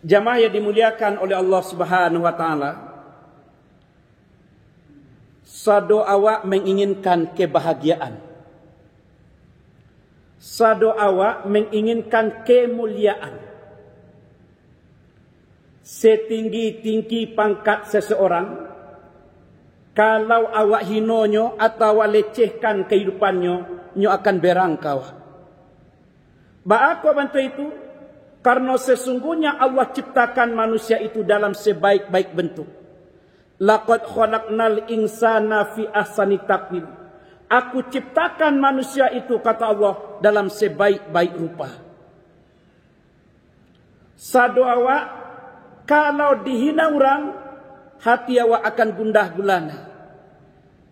Jamaah yang dimuliakan oleh Allah Subhanahu wa taala, sado awak menginginkan kebahagiaan. Sado awak menginginkan kemuliaan. Setinggi-tinggi pangkat seseorang, kalau awak hinonyo atau awak lecehkan kehidupannya, nyo akan berangkau. Ba'ako bantu itu? Karena sesungguhnya Allah ciptakan manusia itu dalam sebaik-baik bentuk. Laqad khalaqnal insana fi ahsani taqwim. Aku ciptakan manusia itu, kata Allah, dalam sebaik-baik rupa. Sado awak, kalau dihina orang, hati awak akan gundah gulana.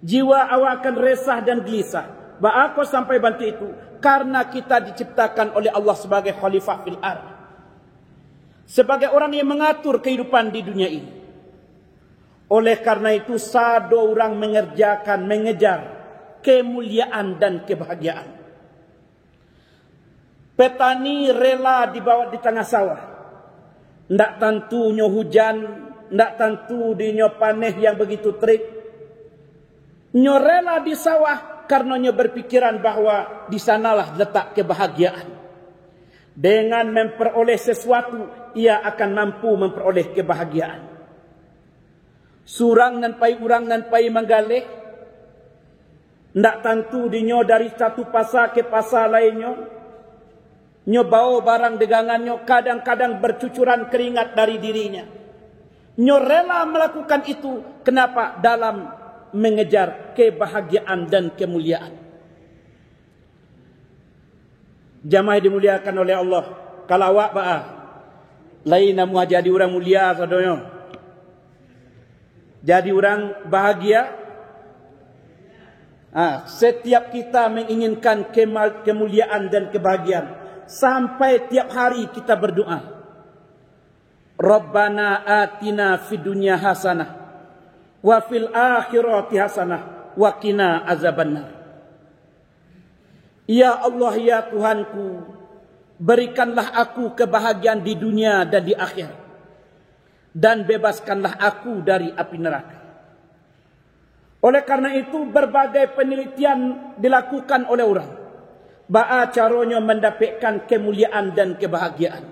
Jiwa awak akan resah dan gelisah. Ba'ako sampai bantu itu? Karena kita diciptakan oleh Allah sebagai khalifah fil ardh. Sebagai orang yang mengatur kehidupan di dunia ini. Oleh karena itu, sado orang mengejar kemuliaan dan kebahagiaan. Petani rela dibawa di tengah sawah. Ndak tentunya hujan, ndak tentu dinyo panen yang begitu terik. Nyo rela di sawah karena nyo berpikiran bahwa di sanalah letak kebahagiaan. Dengan memperoleh sesuatu, ia akan mampu memperoleh kebahagiaan. Surang nan pai manggaleh, ndak tentu dinyo dari satu pasar ke pasar lainnya. Nyo bawa barang dagangannya, kadang-kadang bercucuran keringat dari dirinya. Nyo rela melakukan itu. Kenapa? Dalam mengejar kebahagiaan dan kemuliaan. Jamaah dimuliakan oleh Allah. Kalau awak ba'a, lain namu jadi orang mulia sadonyo. Jadi orang bahagia. Setiap kita menginginkan kemuliaan dan kebahagiaan. Sampai tiap hari kita berdoa. Rabbana atina fid dunya hasanah wa fil akhirati hasanah wa qina azabannar. Ya Allah, ya Tuhanku, berikanlah aku kebahagiaan di dunia dan di akhirat, dan bebaskanlah aku dari api neraka. Oleh karena itu, berbagai penelitian dilakukan oleh orang. Ba'a caranya mendapatkan kemuliaan dan kebahagiaan.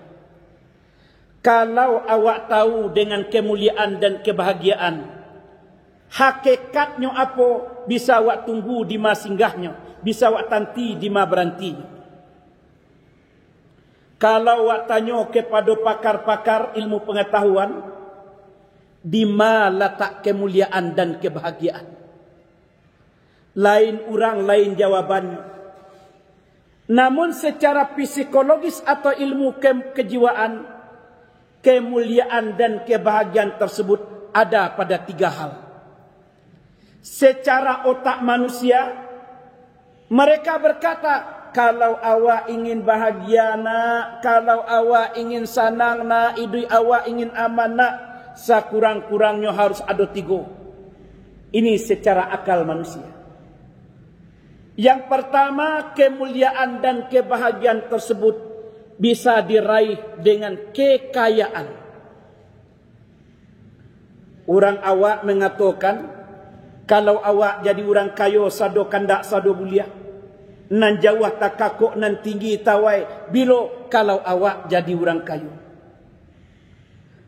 Kalau awak tahu dengan kemuliaan dan kebahagiaan, hakikatnya apa, bisa awak tunggu di mas singgahnya, bisa awak tanti di ma beranti. Kalau awak tanya kepada pakar-pakar ilmu pengetahuan, di ma letak kemuliaan dan kebahagiaan? Lain orang, lain jawabannya. Namun secara psikologis atau ilmu kejiwaan, kemuliaan dan kebahagiaan tersebut ada pada 3 hal. Secara otak manusia, mereka berkata, kalau awak ingin bahagia nak, kalau awak ingin senang nak, hidup awak ingin aman nak, sekurang-kurangnya harus ada 3. Ini secara akal manusia. Yang pertama, kemuliaan dan kebahagiaan tersebut bisa diraih dengan kekayaan. Orang awak mengatakan, kalau awak jadi orang kaya, sado kandak sado mulia, nan jauh tak kakuk, nan tinggi tawai, bilo kalau awak jadi orang kaya.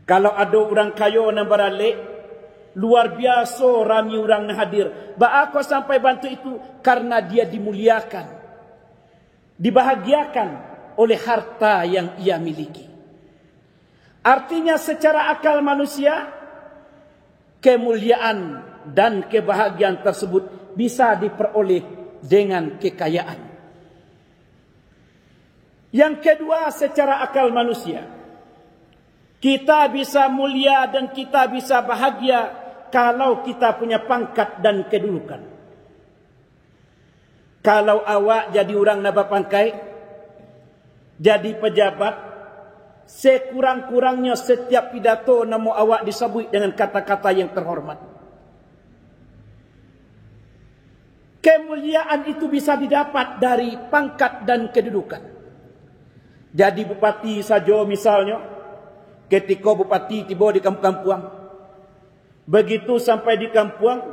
Kalau ada orang kaya nan baralik, luar biasa ramai orang yang hadir. Ba'ako sampai bantu itu karena dia dimuliakan, dibahagiakan oleh harta yang ia miliki. Artinya secara akal manusia, kemuliaan dan kebahagiaan tersebut bisa diperoleh dengan kekayaan. Yang kedua, secara akal manusia, kita bisa mulia dan kita bisa bahagia kalau kita punya pangkat dan kedudukan. Kalau awak jadi orang naba pangkai, jadi pejabat, sekurang-kurangnya setiap pidato namo awak disebut dengan kata-kata yang terhormat. Kemuliaan itu bisa didapat dari pangkat dan kedudukan. Jadi bupati saja misalnya, Ketika bupati tiba di kampung-kampung, begitu sampai di kampung,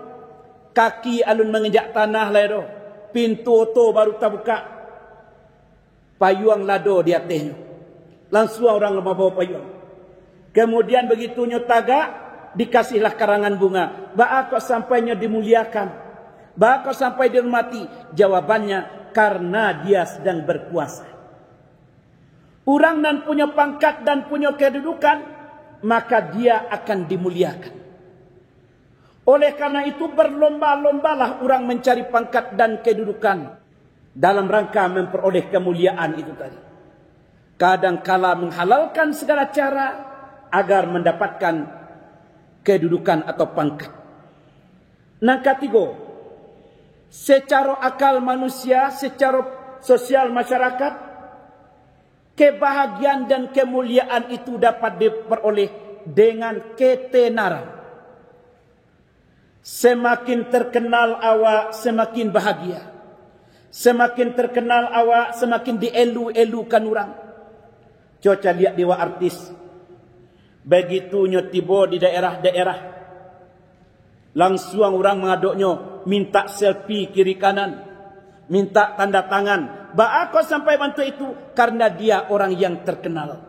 kaki alun menginjak tanah lado, pintu oto baru terbuka, payung lado di atasnya. Langsung orang lemah bawa payung. Kemudian begitu nyotaga, dikasihlah karangan bunga. Ba kok sampainya dimuliakan, ba kok sampai dihormati. Jawabannya, karena dia sedang berkuasa. Orang nan punya pangkat dan punya kedudukan, maka dia akan dimuliakan. Oleh karena itu berlomba-lombalah orang mencari pangkat dan kedudukan dalam rangka memperoleh kemuliaan itu tadi. Kadang-kala menghalalkan segala cara agar mendapatkan kedudukan atau pangkat. Nang ketiga, secara akal manusia, secara sosial masyarakat, kebahagiaan dan kemuliaan itu dapat diperoleh dengan ketenaran. Semakin terkenal awak, semakin bahagia. Semakin terkenal awak, semakin dielu-elukan orang. Coba lihat dewa artis. Begitu nyotibo di daerah-daerah, langsung orang mengaduknya, minta selfie kiri kanan, minta tanda tangan. Ba kau sampai bantu itu karena dia orang yang terkenal.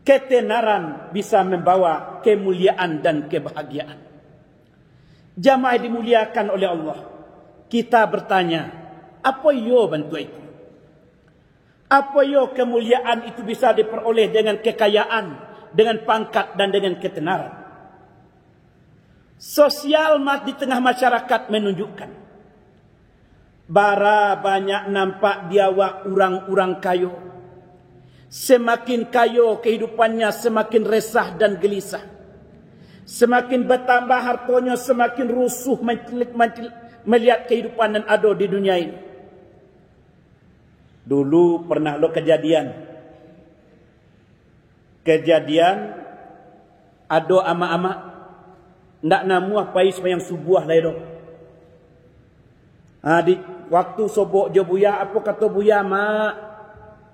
Ketenaran bisa membawa kemuliaan dan kebahagiaan. Jamaah dimuliakan oleh Allah. Kita bertanya, apa yo bantu itu? Apa yo kemuliaan itu bisa diperoleh dengan kekayaan, dengan pangkat dan dengan ketenaran? Sosial di tengah masyarakat menunjukkan bara banyak nampak diawak orang-orang kayo. Semakin kayo kehidupannya, semakin resah dan gelisah. Semakin bertambah hartanya, semakin rusuh melihat kehidupan dan ada di dunia ini. Dulu pernah lo kejadian ada ama-ama ndak namuah pais mayang subuh lah itu. Di waktu sobok je buya, apa kata buya, mak,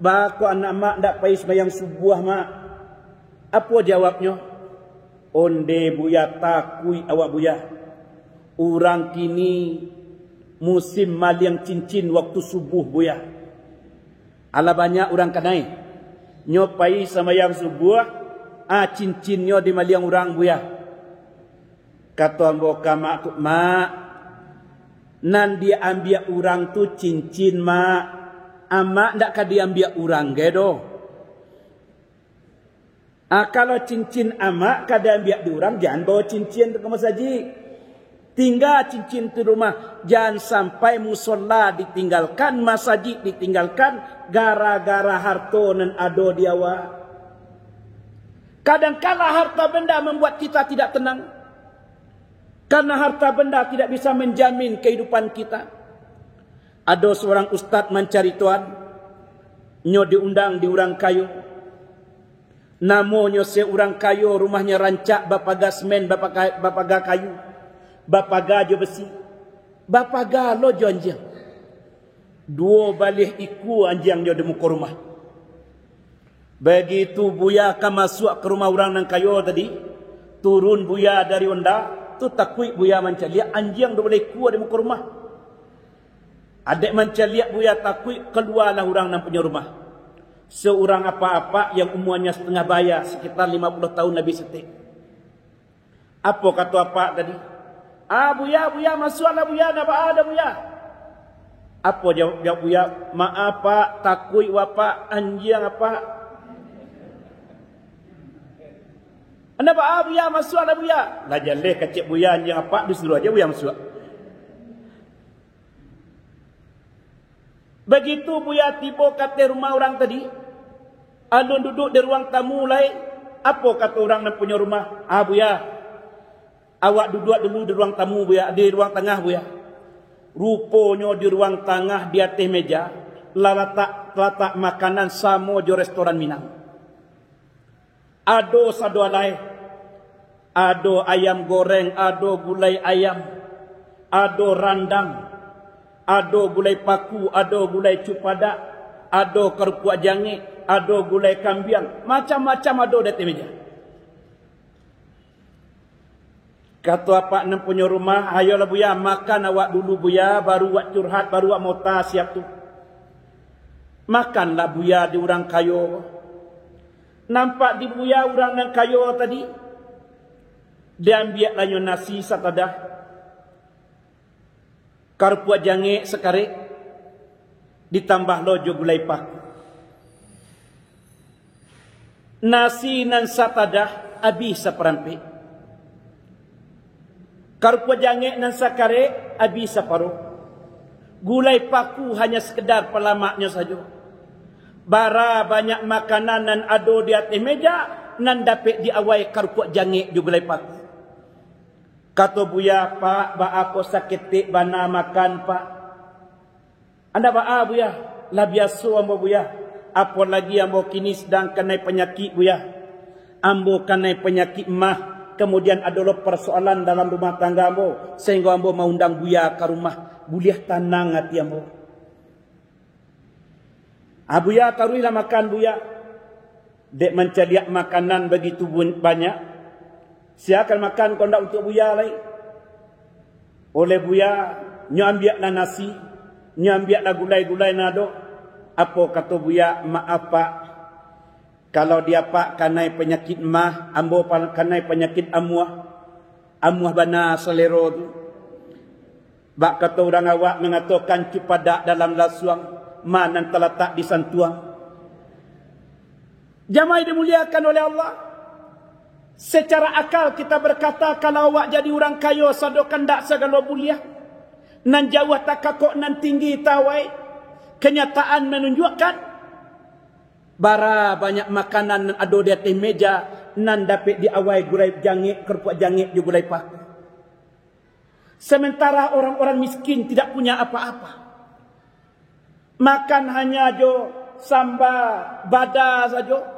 bako anak mak ndak pais mayang subuh mak. Apa jawabnya? Onde buya takui awak buya. Orang kini musim maliang cincin waktu subuh buya. Ala banyak orang kanai nyopai sama yang subuh, cincinnya di maliang orang buya. Kata amboka mak, nan dia ambil orang tu cincin mak, amak ndak kad dia ambil orang gedo. Kalau cincin amak kada ambil di orang, jangan bawa cincin ke masjid. Tinggal cincin di rumah, jangan sampai musola ditinggalkan, masjid ditinggalkan gara-gara harta nan ado di awak. Kadang-kala harta benda membuat kita tidak tenang. Karena harta benda tidak bisa menjamin kehidupan kita. Ada seorang ustaz mencari tuan, nyo diundang di orang kayu. Namanya seorang kayu, rumahnya rancak, bapaga semen, bapaga kayu, bapaga jo besi, bapaga lo jo anjing. Dua balih iku anjing jo di muka rumah. Begitu buya ka masuk ke rumah orang nang kayu tadi, turun buya dari onda. Tu takui buya mencaliak anjing dah boleh kuat di muka rumah. Adik mencaliak buya takui, keluarlah orang yang punya rumah. Seorang apa-apa yang umurnya setengah bayar, sekitar 50 tahun lebih setik. Apa kata apa tadi? Buya masuklah buya, nak ada buya. Apa jawab buya? Maaf pak, takui wapa anjing apa? Anda pak buya masuk ada buya. Lah jaleh kecik buya anjing apa disuruh aja buya masuk. Begitu buya tiba kat rumah orang tadi, alun duduk di ruang tamu lain. Apa kata orang yang punya rumah? Buya, awak duduk dulu di ruang tamu buya, di ruang tengah buya. Rupanya di ruang tengah di atas meja letak makanan sama jo restoran Minang. Ado sado alai, ado ayam goreng, ado gulai ayam, ado randang, ado gulai paku, ado gulai cupada, ado kerupuk jange, ado gulai kambiang, macam-macam ado di atas meja. Kata apa nak punya rumah, ayolah buya makan awak dulu buya, baru awak curhat, baru awak mota siap tu. Makanlah buya di orang kayo. Nampak di buya orang yang kayo tadi. Dia ambil lanyo nasi satadah. Karpuat jange sekarek. Ditambah lojo gulai paku. Nasi nan satadah habis seperampe. Karpuat jange nan sakare habis separuh. Gulai paku hanya sekedar pelamaknya saja. Bara banyak makanan nan ado di atas meja nan dapat diawai karpuat jange di gulai paku. Kata buya, Pak, ba aku sakit tik bana makan, Pak. Anda ba buya, lah biasa ambo buya. Apa lagi ambo kini sedang kenai penyakit buya. Ambo kenai penyakit mah. Kemudian adalah persoalan dalam rumah tangga ambo. Sehingga ambo mau undang buya ke rumah. Buliah tenang hati ambo. Buya taruhlah makan buya. Dek menceliak makanan begitu banyak. Siakan makan kau ndak untuk buya lagi. Oleh buya, nyo ambiaklah nasi. Nyo ambiaklah gulai-gulai nado. Apa kata buya, maaf Pak. Kalau dia Pak kanai penyakit mah, ambo kanai penyakit amuah. Amuah bana selero tu. Bak kata orang awak mengatakan cupadak dalam lasuang, mana terletak di santuang. Jamaah dimuliakan oleh Allah. Secara akal kita berkata kalau awak jadi orang kaya sadokan dak segala mulia. Nan jauh takakok nan tinggi tawai. Kenyataan menunjukkan bara banyak makanan nan ada di atas meja nan dapat diawai gulai jange, kerupuk jange di gulai paku. Sementara orang-orang miskin tidak punya apa-apa. Makan hanya jo sambal bada saja.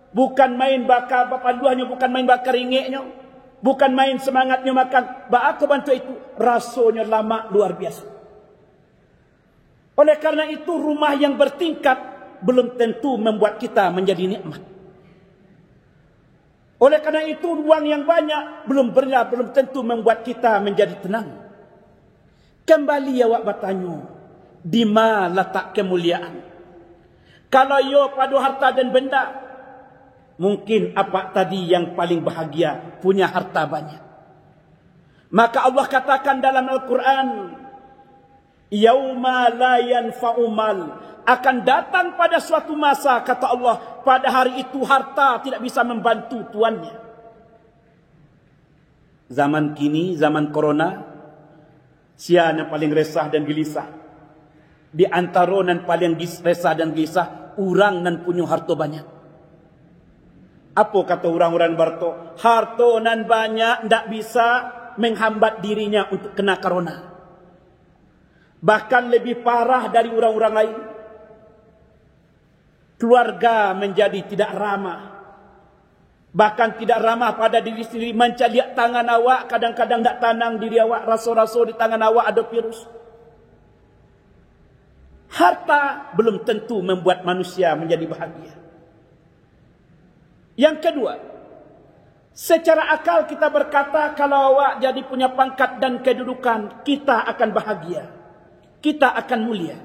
Bukan main bakar bapaluahnya, bukan main bakar ringgitnya. Bukan main semangatnya makan. Ba aku bantu itu rasanya lama luar biasa. Oleh karena itu rumah yang bertingkat belum tentu membuat kita menjadi nikmat. Oleh karena itu ruang yang banyak belum tentu membuat kita menjadi tenang. Kembali awak bertanya, di mana letak kemuliaan? Kalau yo pada harta dan benda, mungkin apa tadi yang paling bahagia punya harta banyak. Maka Allah katakan dalam Al-Quran, yauma la yanfa'u mal, akan datang pada suatu masa, kata Allah, pada hari itu harta tidak bisa membantu tuannya. Zaman kini, zaman corona, siapa yang paling resah dan gelisah? Di antara yang paling resah dan gelisah, orang yang punya harta banyak. Apa kata orang-orang Barto? Harta nan banyak tidak bisa menghambat dirinya untuk kena corona. Bahkan lebih parah dari orang-orang lain. Keluarga menjadi tidak ramah. Bahkan tidak ramah pada diri sendiri. Mencaliak tangan awak, kadang-kadang tak tanang diri awak. Raso-raso di tangan awak ada virus. Harta belum tentu membuat manusia menjadi bahagia. Yang kedua, secara akal kita berkata kalau awak jadi punya pangkat dan kedudukan, kita akan bahagia. Kita akan mulia.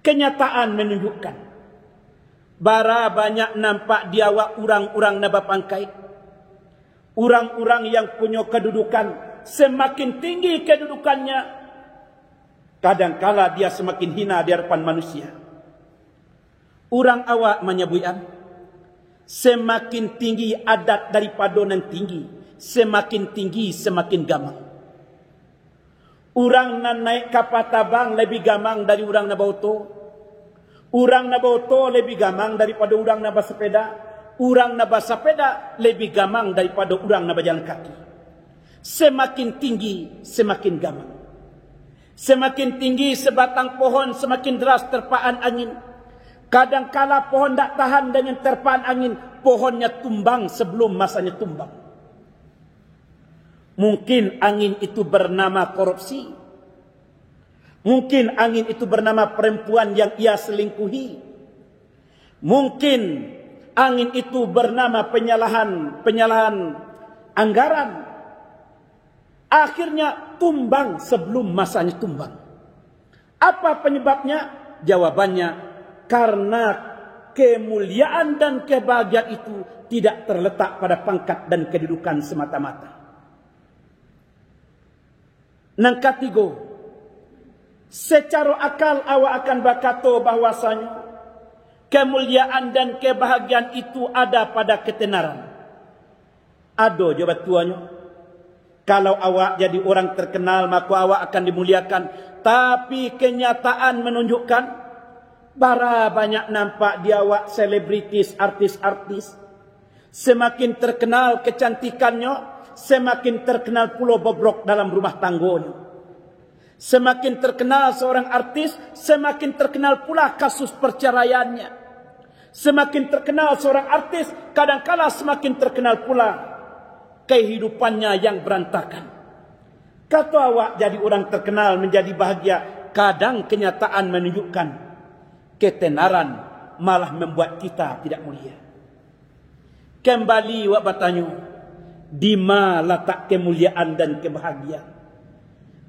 Kenyataan menunjukkan bara banyak nampak di awak orang-orang naba pangkai. Orang-orang yang punya kedudukan, semakin tinggi kedudukannya, kadangkala dia semakin hina di hadapan manusia. Orang awak menyebutkan, semakin tinggi adat daripada yang tinggi, semakin tinggi semakin gamang. Orang nan naik kapal tabang lebih gamang dari orang na bauto. Orang na bauto lebih gamang daripada orang na bersepeda. Orang na bersepeda lebih gamang daripada orang na berjalan kaki. Semakin tinggi semakin gamang. Semakin tinggi sebatang pohon, semakin deras terpaan angin. Kadangkala pohon tak tahan dengan terpaan angin, pohonnya tumbang sebelum masanya tumbang. Mungkin angin itu bernama korupsi. Mungkin angin itu bernama perempuan yang ia selingkuhi. Mungkin angin itu bernama penyalahan anggaran. Akhirnya tumbang sebelum masanya tumbang. Apa penyebabnya? Jawabannya, karena kemuliaan dan kebahagiaan itu tidak terletak pada pangkat dan kedudukan semata-mata. Nang katigo, secara akal awak akan berkata bahwasanya kemuliaan dan kebahagiaan itu ada pada ketenaran. Ado jawabat tuanya. Kalau awak jadi orang terkenal, maka awak akan dimuliakan. Tapi kenyataan menunjukkan, bara banyak nampak di awak selebritis, artis-artis. Semakin terkenal kecantikannya, semakin terkenal pula bobrok dalam rumah tangganya. Semakin terkenal seorang artis, semakin terkenal pula kasus perceraiannya. Semakin terkenal seorang artis, kadang-kala semakin terkenal pula kehidupannya yang berantakan. Kata awak jadi orang terkenal menjadi bahagia, kadang kenyataan menunjukkan ketenaran malah membuat kita tidak mulia. Kembali awak bertanya, di mana letak kemuliaan dan kebahagiaan?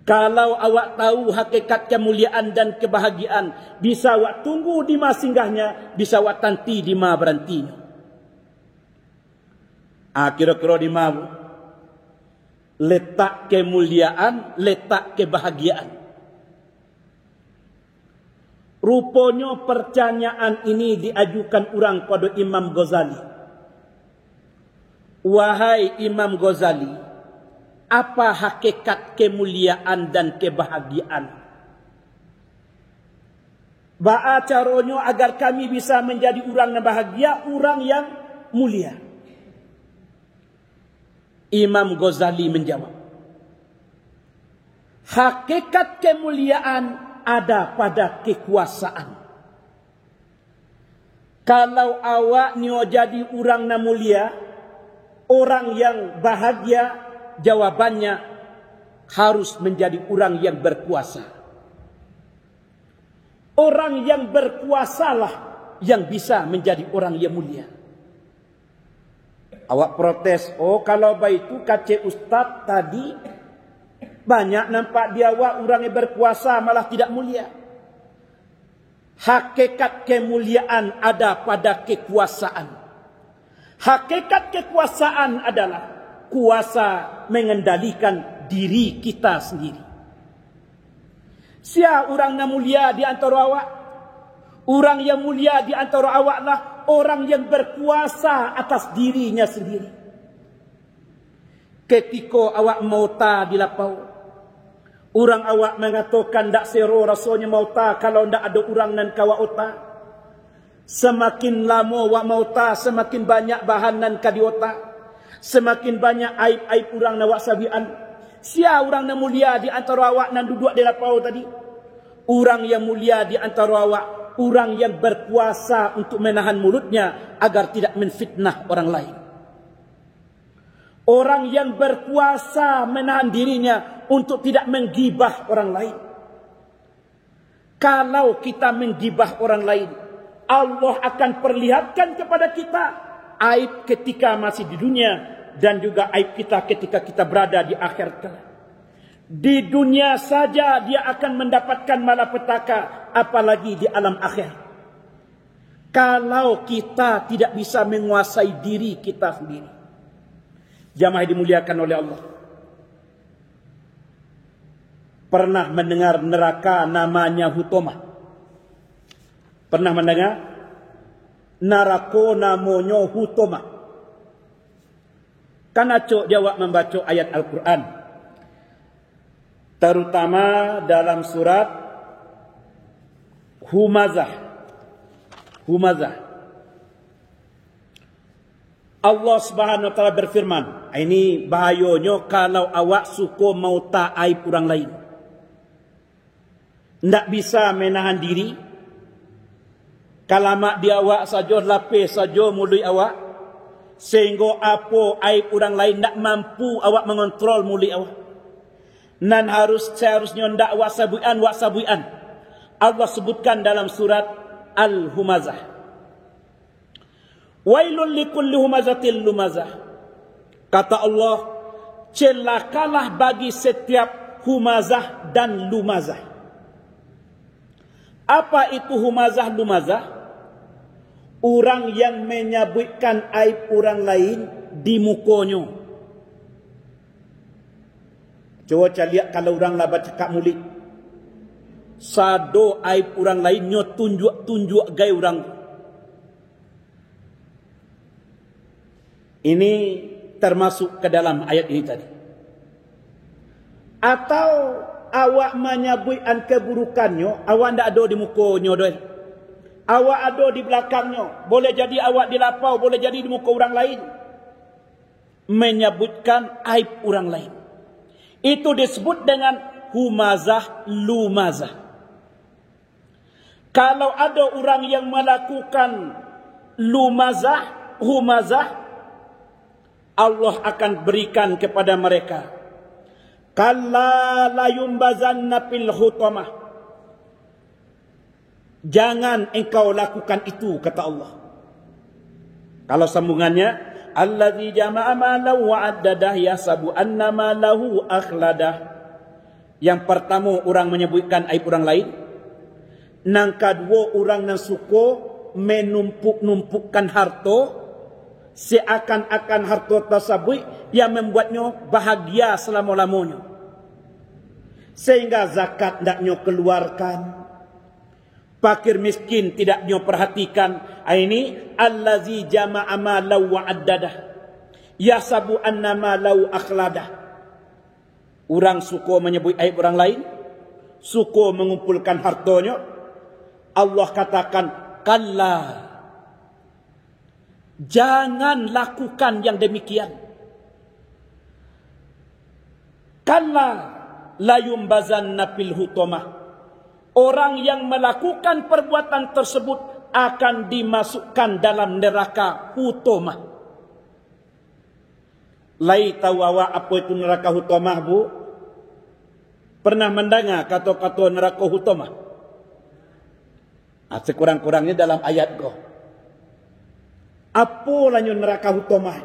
Kalau awak tahu hakikat kemuliaan dan kebahagiaan, bisa awak tunggu di mana singgahnya, bisa awak tanti di mana berhentinya. Kira-kira di mana letak kemuliaan, letak kebahagiaan? Rupanya pertanyaan ini diajukan orang pada Imam Ghazali. Wahai Imam Ghazali, apa hakikat kemuliaan dan kebahagiaan? Ba'a caranya agar kami bisa menjadi orang yang bahagia, orang yang mulia? Imam Ghazali menjawab, hakikat kemuliaan ada pada kekuasaan. Kalau awak nyo jadi orang yang mulia, orang yang bahagia, jawabannya harus menjadi orang yang berkuasa. Orang yang berkuasalah yang bisa menjadi orang yang mulia. Awak protes, oh kalau begitu kace ustaz tadi banyak nampak dia awak orang yang berkuasa malah tidak mulia. Hakikat kemuliaan ada pada kekuasaan. Hakikat kekuasaan adalah kuasa mengendalikan diri kita sendiri. Siapa orang yang mulia di antara awak? Orang yang mulia di antara awak lah orang yang berkuasa atas dirinya sendiri. Ketika awak mauta di lapau, orang awak mengatakan tak sero rasanya mauta kalau tak ada orang nan kawa ota. Semakin lama awak mauta, semakin banyak bahan nan kadiota. Semakin banyak aib-aib orang nan awak sabian. Siapa orang yang mulia di antara awak nan duduk di lapau tadi? Orang yang mulia di antara awak, orang yang berkuasa untuk menahan mulutnya agar tidak menfitnah orang lain. Orang yang berkuasa menahan dirinya untuk tidak menggibah orang lain. Kalau kita menggibah orang lain, Allah akan perlihatkan kepada kita aib ketika masih di dunia dan juga aib kita ketika kita berada di akhirat kelak. Di dunia saja dia akan mendapatkan malapetaka, apalagi di alam akhir. Kalau kita tidak bisa menguasai diri kita sendiri. Jamaah dimuliakan oleh Allah. Pernah mendengar neraka namanya Hutoma? Pernah mendengar? Neraka namanya Hutoma. Karena cok jawab membaca ayat Al-Quran. Terutama dalam surat Humazah. Allah Subhanahu wa taala berfirman, ini bahayanya kalau awak suka mau aib orang lain. Ndak bisa menahan diri. Kalamak di awak saja, lapis saja mulut awak. Sehingga apa aib orang lain ndak mampu awak mengontrol mulut awak. Nan seharusnya ndak wak sabuian. Allah sebutkan dalam surat Al-Humazah. Wailul likulli humazatil lumazah. Kata Allah, celakalah bagi setiap humazah dan lumazah. Apa itu humazah lumazah? Orang yang menyebutkan aib orang lain di mukonyo. Coba lihat kalau orang lah bercakap mulik. Sado aib orang lain nyo tunjuk gay orang. Ini termasuk ke dalam ayat ini tadi. Atau awak menyebutkan keburukannya, awak ndak ada di mukonyo doy. Awak ada di belakangnya. Boleh jadi awak di lapau, boleh jadi di muka orang lain. Menyebutkan aib orang lain. Itu disebut dengan humazah lumazah. Kalau ada orang yang melakukan lumazah, humazah, Allah akan berikan kepada mereka. Kalla la yumbazanna fil hutamah. Jangan engkau lakukan itu, kata Allah. Kalau sambungannya, allazi jama'a malahu wa addadah yasabu annama lahu akhladah. Yang pertama orang menyebutkan aib orang lain. Nang kedua orang yang suka menumpuk-numpukkan harta, seakan-akan harta tersebut yang membuatnya bahagia selama-lamanya. Sehingga zakat ndaknya keluarkan. Fakir miskin tidak nyo perhatikan. Ini allazi jama'a malahu wa addadah yasabu annama lahu akhladah. Orang suka menyebut aib orang lain, suka mengumpulkan hartanya. Allah katakan, kalla, jangan lakukan yang demikian. Kalla la yumbazanna fil hutamah. Orang yang melakukan perbuatan tersebut akan dimasukkan dalam neraka hutamah. Lai tahu awak apa itu neraka hutamah, Bu? Pernah mendengar kata-kata neraka hutamah? Sekurang-kurangnya dalam ayat ko. Apa lanyo neraka hutamah?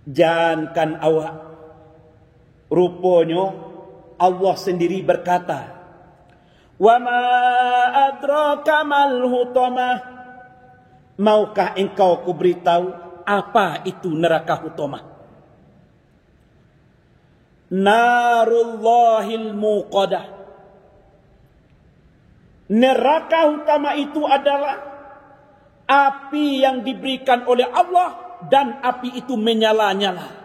Jangankan awak. Rupanya Allah sendiri berkata, wa ma adraka mal hutamah. Maukah engkau kuberitahu apa itu neraka hutamah? Narullahil muqadah. Neraka utama itu adalah api yang diberikan oleh Allah dan api itu menyala-nyala.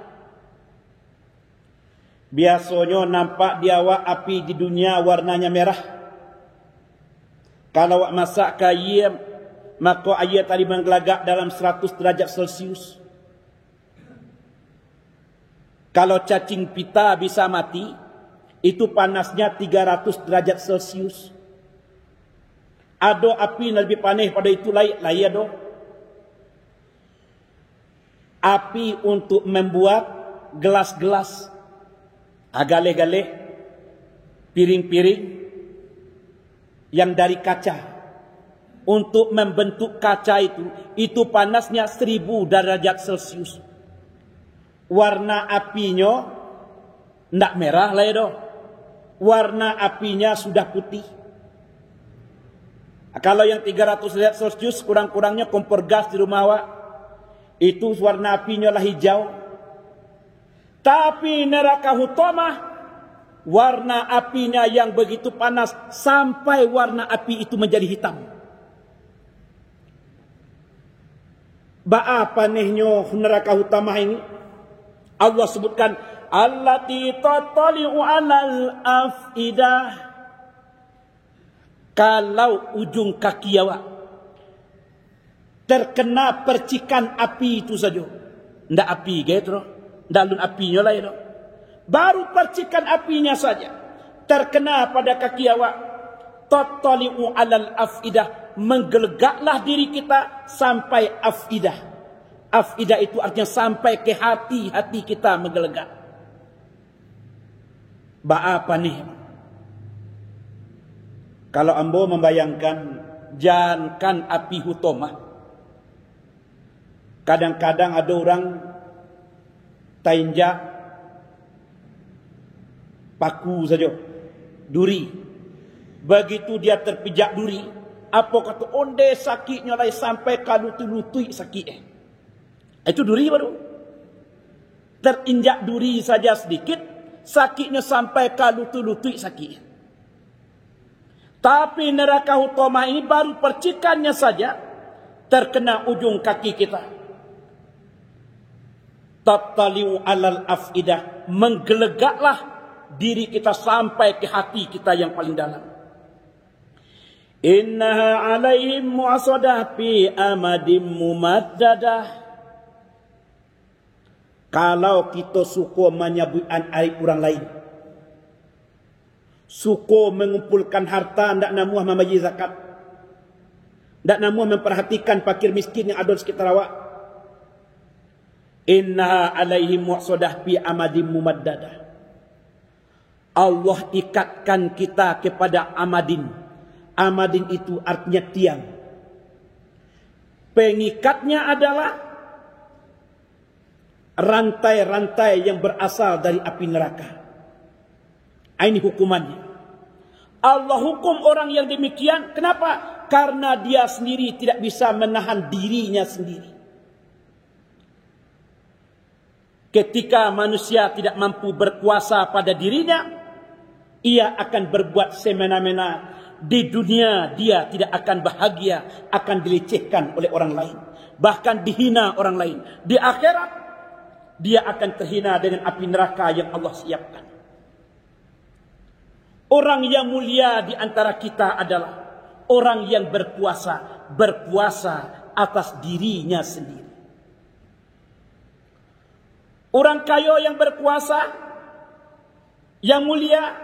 Biasanya nampak di awak api di dunia warnanya merah. Kalau awak masak ayam, maka ayam tadi menggelagak dalam 100 derajat Celcius. Kalau cacing pita bisa mati, itu panasnya 300 derajat Celcius. Ada api yang lebih panas pada itu lain ada. Api untuk membuat gelas-gelas, galeh-galeh, piring-piring yang dari kaca. Untuk membentuk kaca itu panasnya 1000 derajat Celcius. Warna apinya ndak merah lah ya. Warna apinya sudah putih. Kalau yang 300 derajat Celcius kurang-kurangnya kompor gas di rumah awak, itu warna apinya lah hijau. Tapi neraka hutamah, warna apinya yang begitu panas sampai warna api itu menjadi hitam. Apa nehnya neraka hutamah ini? Allah sebutkan allati tattali'u 'alal afidah. Kalau ujung kaki awak terkena percikan api itu saja, ndak api gitu, ndak lun apinya lah itu. Baru percikan apinya saja terkena pada kaki awak, tattali'u 'alal afidah, menggelegaklah diri kita sampai afidah. Afidah itu artinya sampai ke hati kita menggelegak. Apa nih? Kalau ambo membayangkan jangan api hutomah. Kadang-kadang ada orang tainjak paku saja, duri. Begitu dia terpijak duri, apa kata onde sakitnya lai sampai kalau lutui sakit. Itu duri baru. Terinjak duri saja sedikit, sakitnya sampai kalau lutui sakit. Tapi neraka hutomah ini baru percikannya saja terkena ujung kaki kita. Tattaliu alal afidah, menggelegaklah diri kita sampai ke hati kita yang paling dalam. Innaha alaihim mu'asadah fi amadim mumaddadah. Kalau kita suka menyebutkan aib orang lain, suka mengumpulkan harta, tidak namuah membagi zakat, tidak namuah memperhatikan fakir miskin yang ada di sekitar awak. Innaha alaihim mu'asadah fi amadim mumaddadah. Allah ikatkan kita kepada amadin. Amadin itu artinya tiang. Pengikatnya adalah rantai-rantai yang berasal dari api neraka. Ini hukumannya. Allah hukum orang yang demikian. Kenapa? Karena dia sendiri tidak bisa menahan dirinya sendiri. Ketika manusia tidak mampu berkuasa pada dirinya, ia akan berbuat semena-mena. Di dunia dia tidak akan bahagia, akan dilecehkan oleh orang lain, bahkan dihina orang lain. Di akhirat dia akan terhina dengan api neraka yang Allah siapkan. Orang yang mulia di antara kita adalah orang yang berpuasa atas dirinya sendiri. Orang kaya yang berpuasa, yang mulia,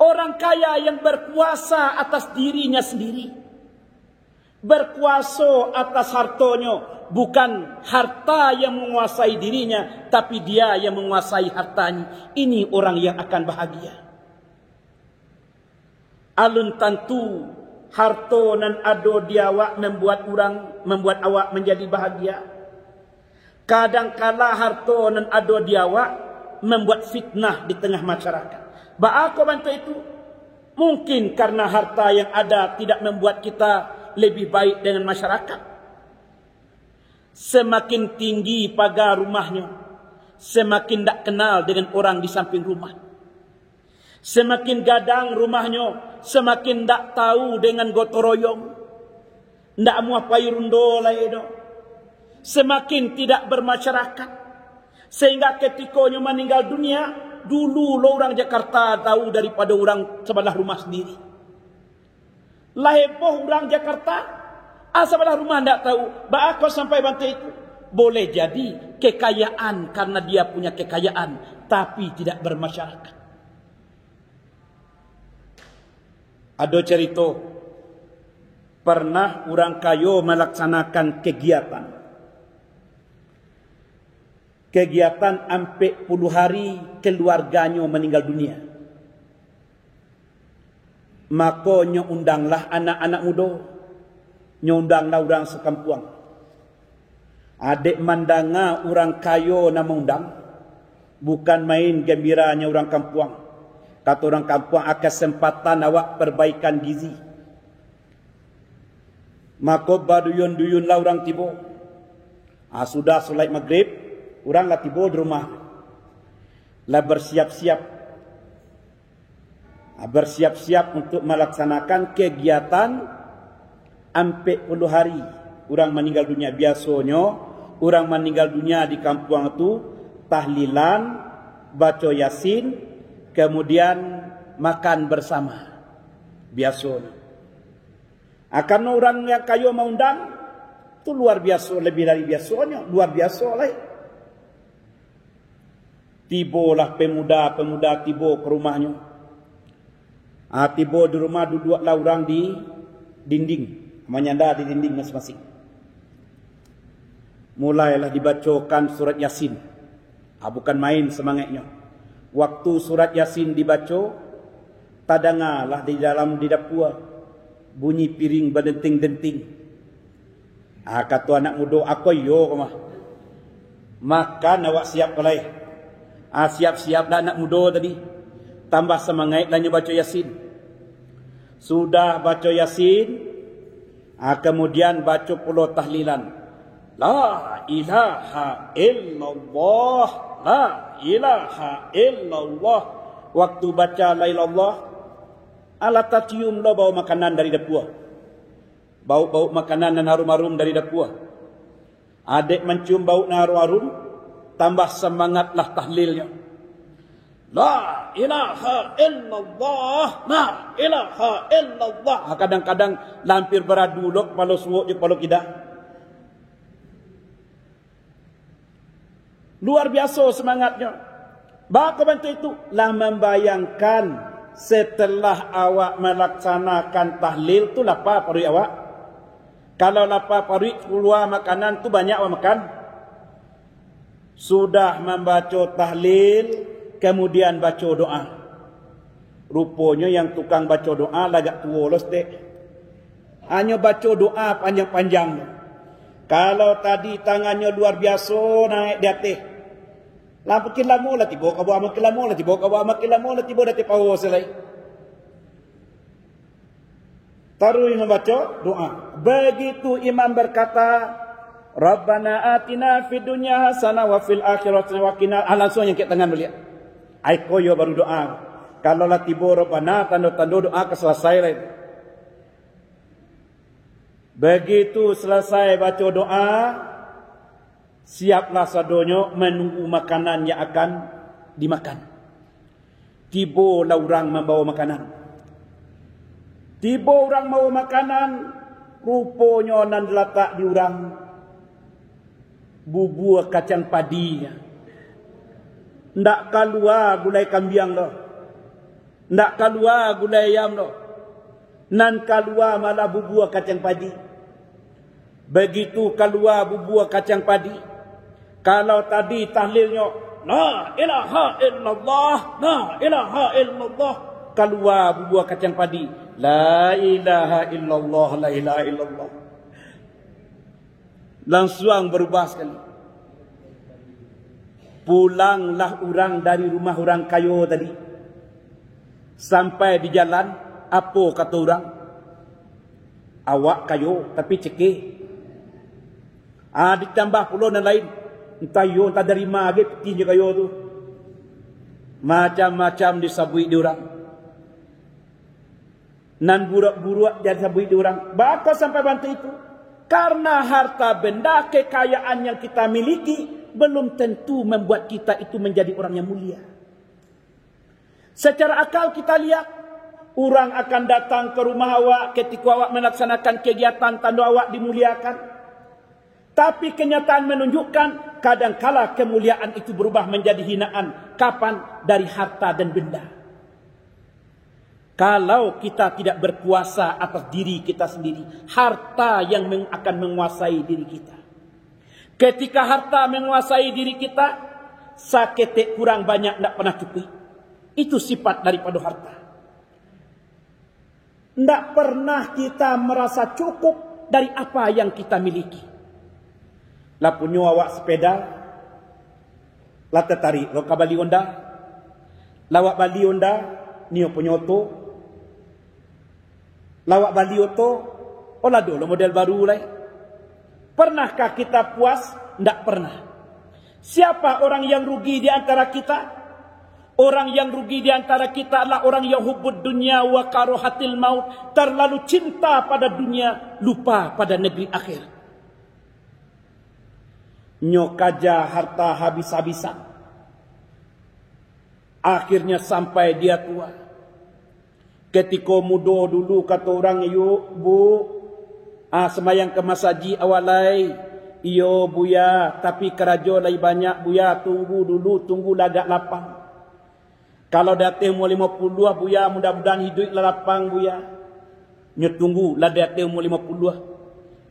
orang kaya yang berkuasa atas dirinya sendiri. Berkuasa atas hartanya. Bukan harta yang menguasai dirinya, tapi dia yang menguasai hartanya. Ini orang yang akan bahagia. Alun tentu harta nan ado diawak membuat awak menjadi bahagia. Kadang-kala harta nan ado diawak membuat fitnah di tengah masyarakat. Ba'ako bantu itu? Mungkin karena harta yang ada tidak membuat kita lebih baik dengan masyarakat. Semakin tinggi pagar rumahnya, semakin tak kenal dengan orang di samping rumah. Semakin gadang rumahnya, semakin tak tahu dengan gotong royong. Tak muah payurundo lain. Semakin tidak bermasyarakat. Sehingga ketikanya meninggal dunia, dulu orang Jakarta tahu daripada orang sebelah rumah sendiri. Laheboh orang Jakarta, sebelah rumah tidak tahu. Ba'ako sampai bantai itu. Boleh jadi kekayaan karena dia punya kekayaan, tapi tidak bermasyarakat. Ada cerita, pernah orang kaya melaksanakan kegiatan sampai 10 hari keluarganya meninggal dunia. Maka undanglah anak-anak muda, undanglah orang sekampuang. Adik mandanga orang kaya nama undang, bukan main gembiranya orang kampuang. Kata orang kampuang, akan kesempatan awak perbaikan gizi. Maka baduyun-duyunlah orang tiba. Sudah solat maghrib, orang lah tiba di rumah. Lah bersiap-siap untuk melaksanakan kegiatan sampai 10 hari orang meninggal dunia. Biasanya orang meninggal dunia di kampung itu tahlilan, baca yasin, kemudian makan bersama. Biasanya. Karena orang yang kaya mau undang itu luar biasa, lebih dari biasanya, luar biasa lah. Tibalah pemuda-pemuda tiba ke rumahnya. Tiba di rumah, duduklah orang di dinding, menyandar di dinding masing-masing. Mulailah dibacakan surat Yasin. Bukan main semangatnya. Waktu surat Yasin dibaca, tadangalah di dapur bunyi piring berdenting-denting. Kata anak muda, aku yo mah. Makan awak siap kalai. Siap-siap dah anak muda tadi. Tambah semangat lanjut baca Yasin. Sudah baca Yasin, kemudian baca pula tahlilan. La ilaha illallah, la ilaha illallah. Waktu baca la ilallah, alat cium lo bau makanan dari dapur. Bau-bau makanan dan harum-harum dari dapur. Adik mencium bau harum-harum, tambah semangatlah tahlilnya. La ilaha illallah, la ilaha illallah. Kadang-kadang lampir beradu lok palo suwuk je palo kidak. Luar biasa semangatnya. Bako bantu itu lah membayangkan setelah awak melaksanakan tahlil tu lapar perut awak. Kalau lapar perut keluar makanan tu banyak awak makan. Sudah membaca tahlil, kemudian baca doa. Rupanya yang tukang baca doa lagak tua lah stek. Hanya baca doa panjang-panjang. Kalau tadi tangannya luar biasa naik di atas. Lah makin lama lah tiba kau buat makin lama lah tiba kau buat makin lama lah tiba dah power selai. Taruh membaca doa. Begitu imam berkata, Rabbana atina fid dunya hasanah wa fil akhirati wa qina. Langsung yang kat tangan beliau. Ai koyo baru doa. Kalau lah tiba Rabbana tanda-tanda doa keselesai lah. Begitu selesai baca doa, siaplah sadonyo menunggu makanan yang akan dimakan. Tibalah orang membawa makanan. Tiba orang bawa makanan, rupanya nan letak di orang bubur kacang padinya. Ndak keluar gulai kambiang dah. Ndak keluar gulai ayam dah. Nan keluar malah bubur kacang padi. Begitu keluar bubur kacang padi, kalau tadi tahlilnya la ilaha illallah, la ilaha illallah, keluar bubur kacang padi, la ilaha illallah, la ilaha illallah, langsung berubah sekali. Pulanglah orang dari rumah orang kayo tadi, sampai di jalan, apa kata orang? Awak kayo tapi cekih. Ditambah pula dan lain. Entah yo, entah dari mana petinya kayo tu. Macam-macam disabui diorang. Nan burak-burak jadi sabui diorang. Bakal sampai bantu itu. Karena harta benda kekayaan yang kita miliki belum tentu membuat kita itu menjadi orang yang mulia. Secara akal kita lihat, orang akan datang ke rumah awak ketika awak melaksanakan kegiatan tanda awak dimuliakan. Tapi kenyataan menunjukkan kadangkala kemuliaan itu berubah menjadi hinaan. Kapan? Dari harta dan benda. Kalau kita tidak berkuasa atas diri kita sendiri, harta yang akan menguasai diri kita. Ketika harta menguasai diri kita, sakit kurang banyak tidak pernah cukup. Itu sifat daripada harta. Tidak pernah kita merasa cukup dari apa yang kita miliki. Lah punya awak sepeda, lah tertarik lo kabali Honda, lawak bali Honda, nio punya auto, lawak bali auto, olah dulu model baru lah. Pernahkah kita puas? Tidak pernah. Siapa orang yang rugi di antara kita? Orang yang rugi di antara kita adalah orang yang hubbud dunya wa karohatil maut, terlalu cinta pada dunia, lupa pada negeri akhir. Nyokaja harta habis-habisan. Akhirnya sampai dia tua. Ketika muda dulu kata orang, yuk bu, semayang ke masaji awalai. Iyo buya, tapi kerajo lagi banyak buya, tunggu dulu, tunggu lagak lapang. Kalau datang umur 50 buya, mudah-mudahan hidup lapang buya. Nyetunggu lah datang umur 50.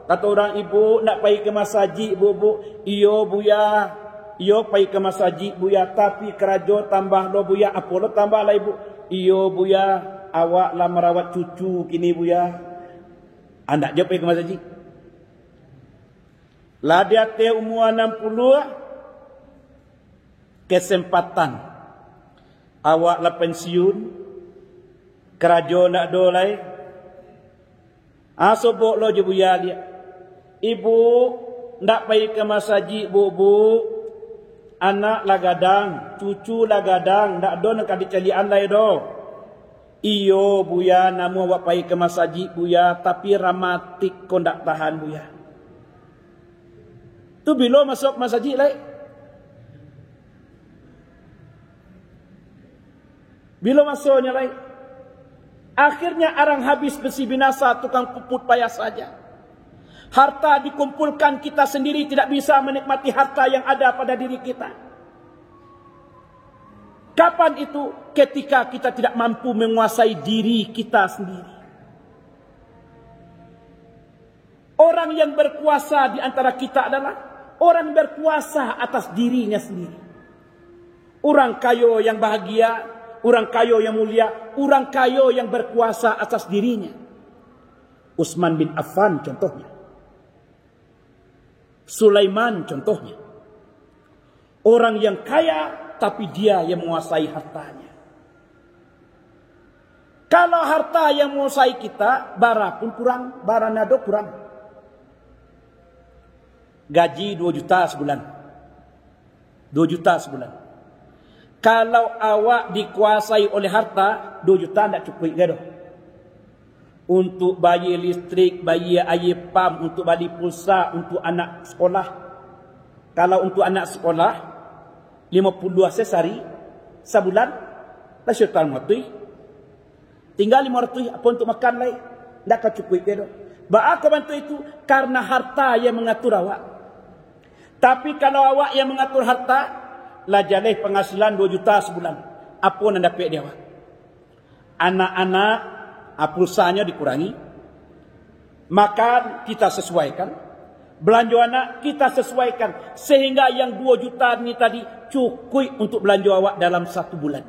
Kata orang, ibu nak pergi ke masaji bu. Iyo buya, iyo pergi ke masaji buya, tapi kerajo tambah lo buya. Apa lo tambah lah ibu? Iyo buya, awak lah merawat cucu kini Buya. Anda je pergi ke masjid. Lah dia te umur 60 kesempatan awak lah pensiun kerajaan nak dolai. Sobok lo je Buya dia. Ibu ndak pergi ke masjid bu. Anak lah gadang, cucu lah gadang, ndak do nak dicalian lai do. Iyo Buya, namu awak pergi ke masjid Buya, tapi ramatik kau ndak tahan Buya. Tu bila masuk masjid lai? Bila masuknya lai? Akhirnya arang habis besi binasa, tukang puput payah saja. Harta dikumpulkan, kita sendiri tidak bisa menikmati harta yang ada pada diri kita. Kapan itu? Ketika kita tidak mampu menguasai diri kita sendiri. Orang yang berkuasa di antara kita adalah orang berkuasa atas dirinya sendiri. Orang kaya yang bahagia, orang kaya yang mulia, orang kaya yang berkuasa atas dirinya. Utsman bin Affan contohnya. Sulaiman contohnya. Orang yang kaya tapi dia yang menguasai hartanya. Kalau harta yang menguasai kita, bara pun kurang, bara nado kurang. Gaji 2 juta sebulan. 2 juta sebulan. Kalau awak dikuasai oleh harta, 2 juta tidak cukup gadoh. Untuk bayar listrik, bayar air pam, untuk beli pulsa, untuk anak sekolah. Kalau untuk anak sekolah, 52 sehari, sebulan, tak syaitan matui. Tinggal 500, apa untuk makan lagi? Tak akan cukup dia. Bahawa aku bantu itu, karena harta yang mengatur awak. Tapi kalau awak yang mengatur harta, lah jalih penghasilan 2 juta sebulan. Apa yang dapat dia awak? Anak-anak, pulsanya dikurangi. Makan kita sesuaikan. Belanja anak kita sesuaikan. Sehingga yang 2 juta ni tadi cukup untuk belanja awak dalam 1 bulan.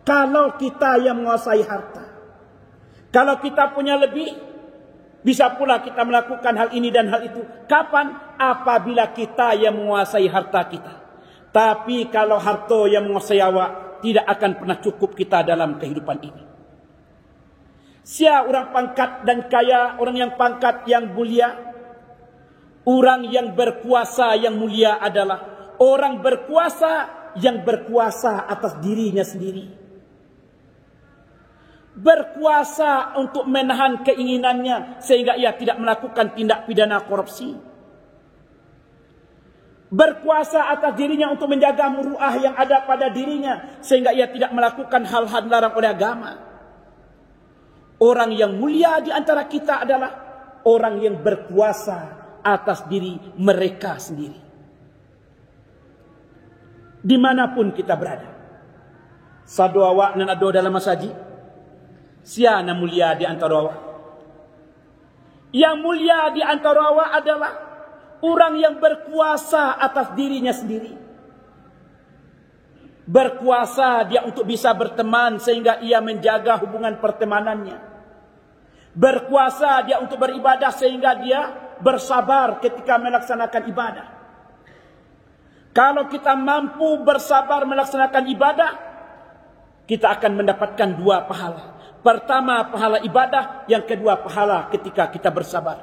Kalau kita yang menguasai harta. Kalau kita punya lebih, bisa pula kita melakukan hal ini dan hal itu. Kapan? Apabila kita yang menguasai harta kita. Tapi kalau harta yang menguasai awak, tidak akan pernah cukup kita dalam kehidupan ini. Siapa orang pangkat dan kaya, orang yang pangkat yang mulia, orang yang berkuasa yang mulia adalah orang berkuasa yang berkuasa atas dirinya sendiri. Berkuasa untuk menahan keinginannya sehingga ia tidak melakukan tindak pidana korupsi. Berkuasa atas dirinya untuk menjaga muruah yang ada pada dirinya sehingga ia tidak melakukan hal-hal dilarang oleh agama. Orang yang mulia di antara kita adalah orang yang berkuasa atas diri mereka sendiri. Dimanapun kita berada. Sadu awak nan ado dalam masjid. Siapa mulia di antara awak? Yang mulia di antara awak adalah orang yang berkuasa atas dirinya sendiri. Berkuasa dia untuk bisa berteman sehingga ia menjaga hubungan pertemanannya. Berkuasa dia untuk beribadah sehingga dia bersabar ketika melaksanakan ibadah. Kalau kita mampu bersabar melaksanakan ibadah, kita akan mendapatkan 2 pahala. Pertama pahala ibadah, yang kedua pahala ketika kita bersabar.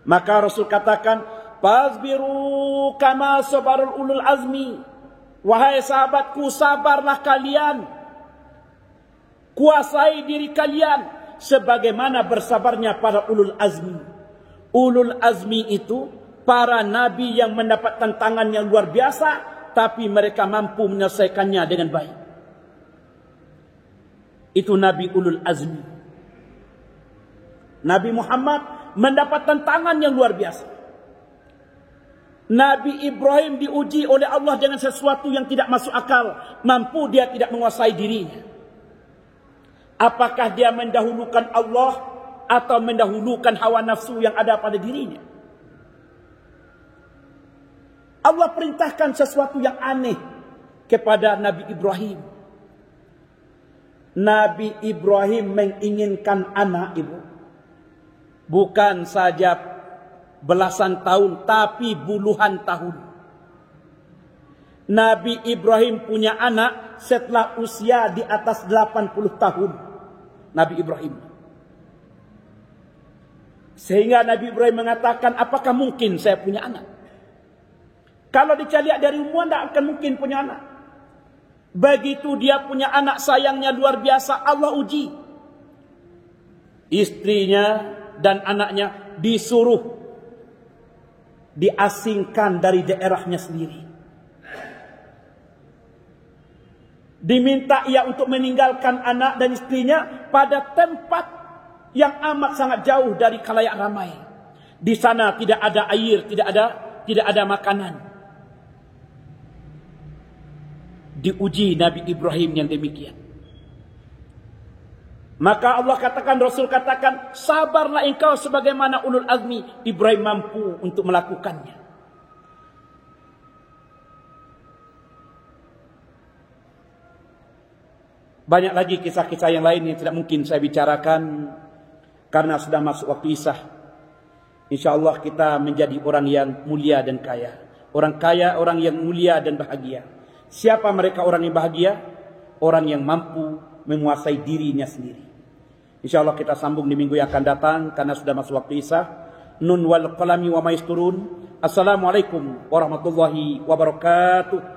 Maka Rasul katakan, "Fasbiru kama sabarul ulul azmi." Wahai sahabatku, sabarlah kalian. Kuasai diri kalian sebagaimana bersabarnya para ulul azmi. Ulul azmi itu para nabi yang mendapat tantangan yang luar biasa, tapi mereka mampu menyelesaikannya dengan baik. Itu nabi ulul azmi. Nabi Muhammad mendapat tantangan yang luar biasa. Nabi Ibrahim diuji oleh Allah dengan sesuatu yang tidak masuk akal. Mampu dia tidak menguasai dirinya. Apakah dia mendahulukan Allah atau mendahulukan hawa nafsu yang ada pada dirinya? Allah perintahkan sesuatu yang aneh kepada Nabi Ibrahim. Nabi Ibrahim menginginkan anak, ibu. Bukan saja belasan tahun, tapi puluhan tahun. Nabi Ibrahim punya anak setelah usia di atas 80 tahun. Nabi Ibrahim. Sehingga Nabi Ibrahim mengatakan, apakah mungkin saya punya anak? Kalau dicari dari umuan, tidak akan mungkin punya anak. Begitu dia punya anak, sayangnya luar biasa, Allah uji. Istrinya dan anaknya disuruh diasingkan dari daerahnya sendiri. Diminta ia untuk meninggalkan anak dan istrinya pada tempat yang amat sangat jauh dari khalayak ramai. Di sana tidak ada air, tidak ada makanan. Diuji Nabi Ibrahim yang demikian. Maka Allah katakan, Rasul katakan, sabarlah engkau sebagaimana ulul azmi. Ibrahim mampu untuk melakukannya. Banyak lagi kisah-kisah yang lain yang tidak mungkin saya bicarakan karena sudah masuk waktu Isya. InsyaAllah kita menjadi orang yang mulia dan kaya. Orang kaya, orang yang mulia dan bahagia. Siapa mereka orang yang bahagia? Orang yang mampu menguasai dirinya sendiri. InsyaAllah kita sambung di minggu yang akan datang karena sudah masuk waktu Isya. Nun wal qalami wa maisturun. Assalamualaikum warahmatullahi wabarakatuh.